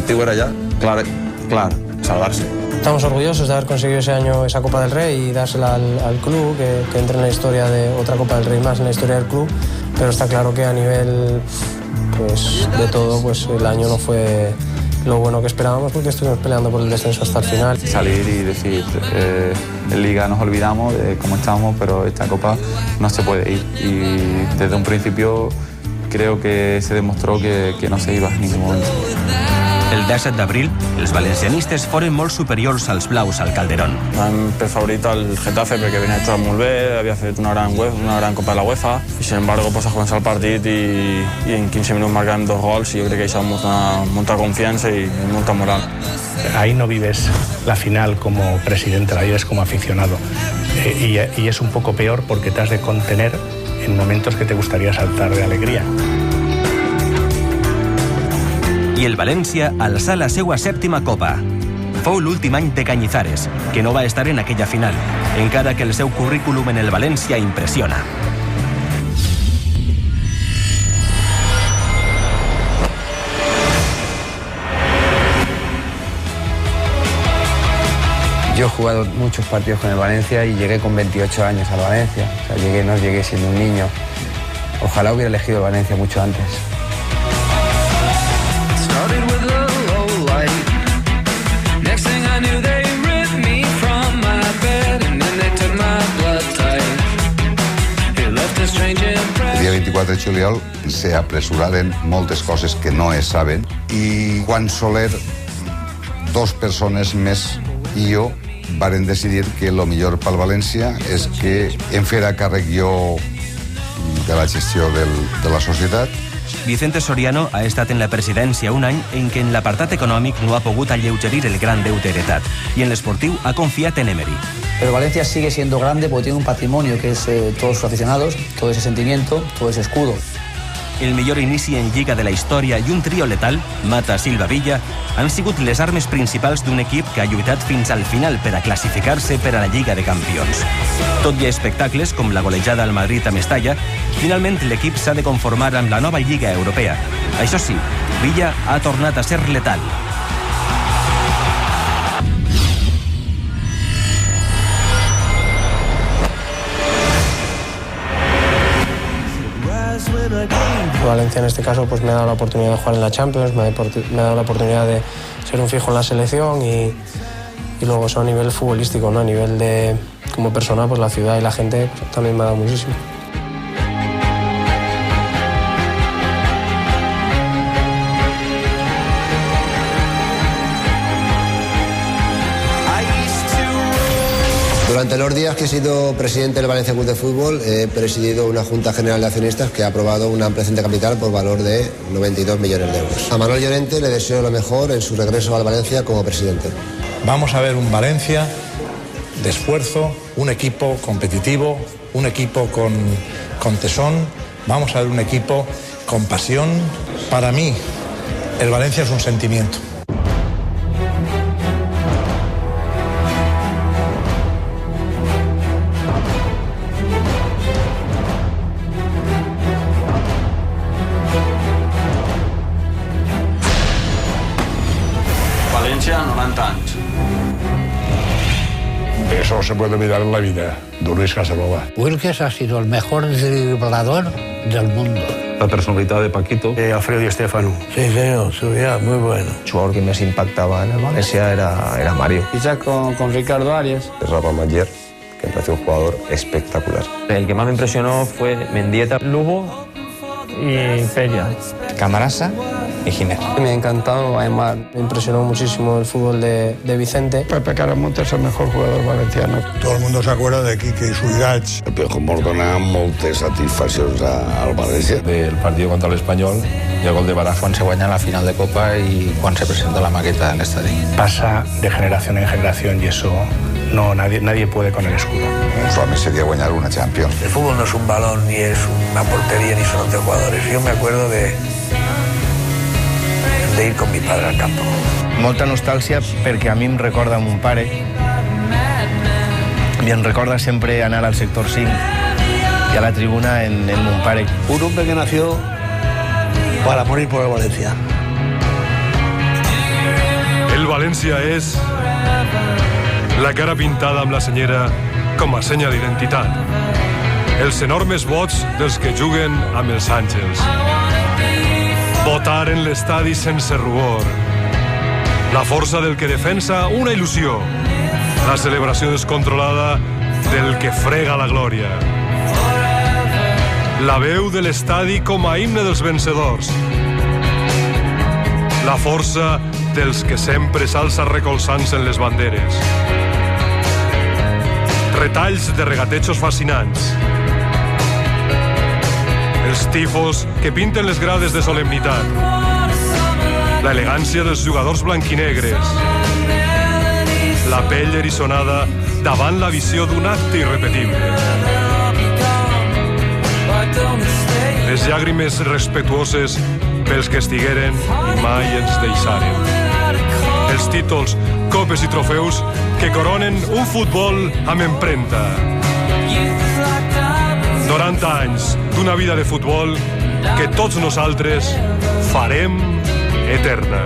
objetivo era ya, claro, salvarse. Estamos orgullosos de haber conseguido ese año esa Copa del Rey y dársela al club, que entre en la historia de otra Copa del Rey más en la historia del club, pero está claro que a nivel pues, de todo, pues el año no fue lo bueno que esperábamos porque estuvimos peleando por el descenso hasta el final. Salir y decir, en Liga nos olvidamos de cómo estábamos, pero esta Copa no se puede ir. Y desde un principio creo que se demostró que no se iba en ningún momento. El 17 d'abril, els valencianistes foren molt superiors als blaus al Calderón. Vam per favorit el Getafe perquè venia tot molt bé, havia fet una gran Copa de la UEFA i sin embargo pues, a començar el partit i en 15 minuts marcàvem 2 gols i jo crec que això molta confiança i molta moral. Ahí no vives la final como presidente, la vives como aficionado y es un poco peor porque te has de contener en momentos que te gustaría saltar de alegría. I el València alçà la seva 7ª Copa. Fou l'últim any de Cañizares, que no va estar en aquella final, encara que el seu currículum en el València impressiona. Yo he jugado muchos partidos con el Valencia y llegué con 28 años al Valencia. O sea, no llegué siendo un niño. Ojalá hubiera elegido el Valencia mucho antes. El dia 24 de juliol se apresuraren moltes coses que no es saben i Juan Soler, 2 persones més i jo varen decidir que el millor pel València és que em fera càrrec jo de la gestió de la societat. Vicente Soriano ha estat en la presidència un any en què en l'apartat econòmic no ha pogut alleugerir el gran deute heretat i en l'esportiu ha confiat en Emery. Pero Valencia sigue siendo grande porque tiene un patrimonio que es todos sus aficionados, todo ese sentimiento, todo ese escudo. El millor inici en Lliga de la història i un trio letal, Mata, Silva, Villa, han sigut les armes principals d'un equip que ha lluitat fins al final per a classificar-se per a la Lliga de Campions. Tot i espectacles com la golejada al Madrid a Mestalla, finalment l'equip s'ha de conformar amb la nova Lliga Europea. Això sí, Villa ha tornat a ser letal. Valencia en este caso pues me ha dado la oportunidad de jugar en la Champions, me ha dado la oportunidad de ser un fijo en la selección y luego eso a nivel futbolístico, ¿no? A nivel de como persona, pues la ciudad y la gente pues, también me ha dado muchísimo. Durante los días que he sido presidente del Valencia Club de Fútbol, he presidido una Junta General de Accionistas que ha aprobado una ampliación de capital por valor de 92 millones de euros. A Manuel Llorente le deseo lo mejor en su regreso al Valencia como presidente. Vamos a ver un Valencia de esfuerzo, un equipo competitivo, un equipo con tesón, vamos a ver un equipo con pasión. Para mí, el Valencia es un sentimiento. Valencia, 90 anys. Eso se puede mirar en la vida, de Luis Casanova. Wilkes ha sido el mejor driblador del mundo. La personalitat de Paquito. Alfredo Di Stéfano. Sí, señor, su vida muy bueno. El jugador que más impactaba en el Valencia era Mario. Quizás con Ricardo Arias. Rafa Mayer, que me pareció un jugador espectacular. El que más me impresionó fue Mendieta, Lugo y Feria. Camarasa y Ginés. Me ha encantado, además me impresionó muchísimo el fútbol de Vicente. Pepe Caramonte es el mejor jugador valenciano. Todo el mundo se acuerda de Quique y Subirats. El Piojo Mort dona moltes satisfaccions al València. Del partido contra el Espanyol y el gol de Baraja. Quan se guanya la final de Copa y cuando se presenta la maqueta en el estadio. Pasa de generación en generación y eso no nadie puede con el escudo. Solament seria guanyar una Champions. El fútbol no es un balón, ni es una portería, ni son 11 jugadores. Yo me acuerdo de ir con mi padre al campo. Molta nostàlgia perquè a mi em recorda mon pare i em recorda sempre anar al sector 5 y a la tribuna en mon pare. Un hombre que nació para morir por el Valencia. València és la cara pintada amb la senyera com a senya d'identitat. Els enormes vots dels que juguen amb els àngels. Votar en l'estadi sense rubor. La força del que defensa una il·lusió. La celebració descontrolada del que frega la glòria. La veu de l'estadi com a himne dels vencedors. La força dels que sempre s'alça recolzant-se en les banderes. Retalls de regatejos fascinants. Els tifos que pinten les grades de solemnitat. La elegància dels jugadors blanquinegres. La pell eriçonada davant la visió d'un acte irrepetible. Les llàgrimes respectuoses pels que estigueren i mai ens deixaren. Els títols, copes i trofeus que coronen un futbol amb empremta. 90 anys d'una vida de futbol que tots nosaltres farem eterna.